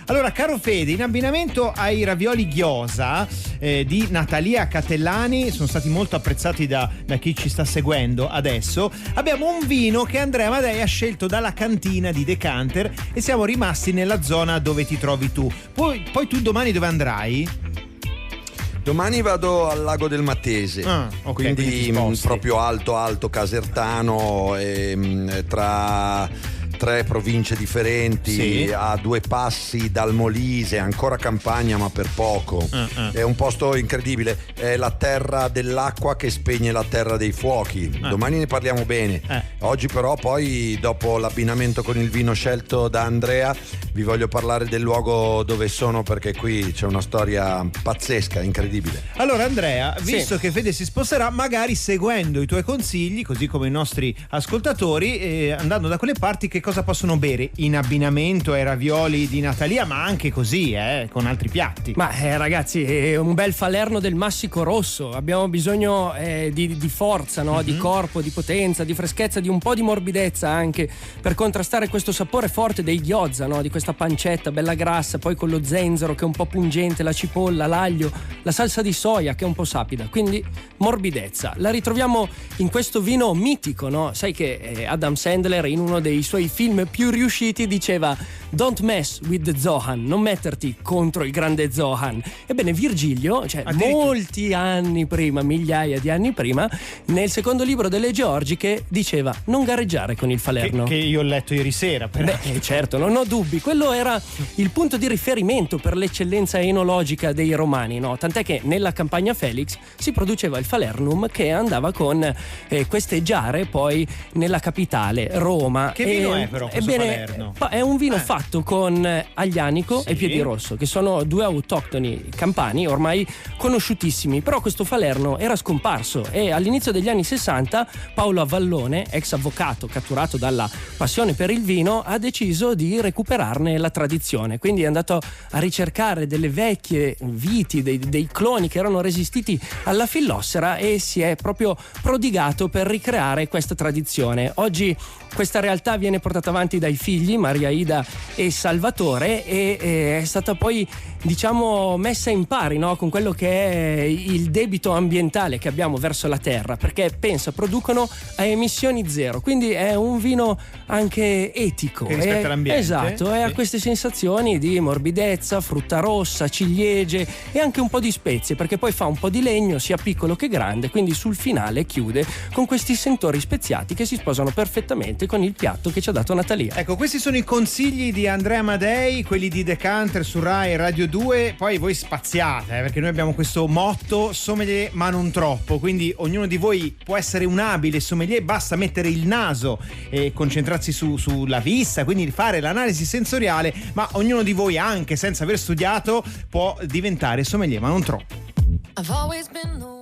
Allora, caro Fede, in abbinamento ai ravioli gyoza di Natalia Catellani, sono stati molto apprezzati da chi ci sta seguendo adesso, abbiamo un vino che Andrea Amadei ha scelto dalla cantina di Decanter e siamo rimasti nella zona dove ti trovi tu. Poi tu domani dove andrai? Domani vado al Lago del Matese, okay, quindi proprio alto Casertano, tra 3 province differenti, sì, a 2 passi dal Molise, ancora campagna ma per poco. È un posto incredibile, è la terra dell'acqua che spegne la terra dei fuochi. Domani ne parliamo bene. Oggi però, poi dopo l'abbinamento con il vino scelto da Andrea, vi voglio parlare del luogo dove sono, perché qui c'è una storia pazzesca, incredibile. Allora Andrea, visto che Fede si sposterà, magari seguendo i tuoi consigli, così come i nostri ascoltatori, andando da quelle parti, che cosa possono bere in abbinamento ai ravioli di Natalia, ma anche così, con altri piatti? Ma ragazzi, è un bel falerno del Massico Rosso. Abbiamo bisogno di forza, no? Di corpo, di potenza, di freschezza, di un po' di morbidezza anche, per contrastare questo sapore forte dei gyoza, no? Di questa pancetta bella grassa, poi con lo zenzero che è un po' pungente, la cipolla, l'aglio, la salsa di soia che è un po' sapida, quindi morbidezza. La ritroviamo in questo vino mitico, no? Sai che Adam Sandler in uno dei suoi film più riusciti diceva "Don't mess with the Zohan", non metterti contro il grande Zohan. Ebbene, Virgilio, cioè molti anni prima, migliaia di anni prima, nel secondo libro delle Georgiche diceva non gareggiare con il falerno. Che io ho letto ieri sera, però. Beh, certo, non ho dubbi. Quello era il punto di riferimento per l'eccellenza enologica dei romani, no? Tant'è che nella Campagna Felix si produceva il falernum, che andava con queste giare poi nella capitale, Roma. Che vino è però questo falerno? È un vino fatto con Aglianico e Piedirosso, che sono 2 autoctoni campani ormai conosciutissimi. Però questo falerno era scomparso e all'inizio degli anni 60 Paolo Avallone, ex avvocato catturato dalla passione per il vino, ha deciso di recuperarne la tradizione. Quindi è andato a ricercare delle vecchie viti, dei cloni che erano resistiti alla fillossera, e si è proprio prodigato per ricreare questa tradizione. Oggi questa realtà viene portata avanti dai figli Maria Ida e Salvatore, e è stata poi, diciamo, messa in pari, no, con quello che è il debito ambientale che abbiamo verso la terra, perché producono a emissioni zero, quindi è un vino anche etico, che rispetta l'ambiente. Esatto, e ha queste sensazioni di morbidezza, frutta rossa, ciliegie e anche un po' di spezie, perché poi fa un po' di legno sia piccolo che grande, quindi sul finale chiude con questi sentori speziati che si sposano perfettamente con il piatto che ci ha dato Natalia. Ecco, questi sono i consigli di Andrea Amadei, quelli di Decanter su Rai Radio 2. Poi voi spaziate, perché noi abbiamo questo motto: sommelier ma non troppo. Quindi ognuno di voi può essere un abile sommelier, basta mettere il naso e concentrarsi sulla vista, quindi fare l'analisi sensoriale, ma ognuno di voi, anche senza aver studiato, può diventare sommelier ma non troppo. I've always been the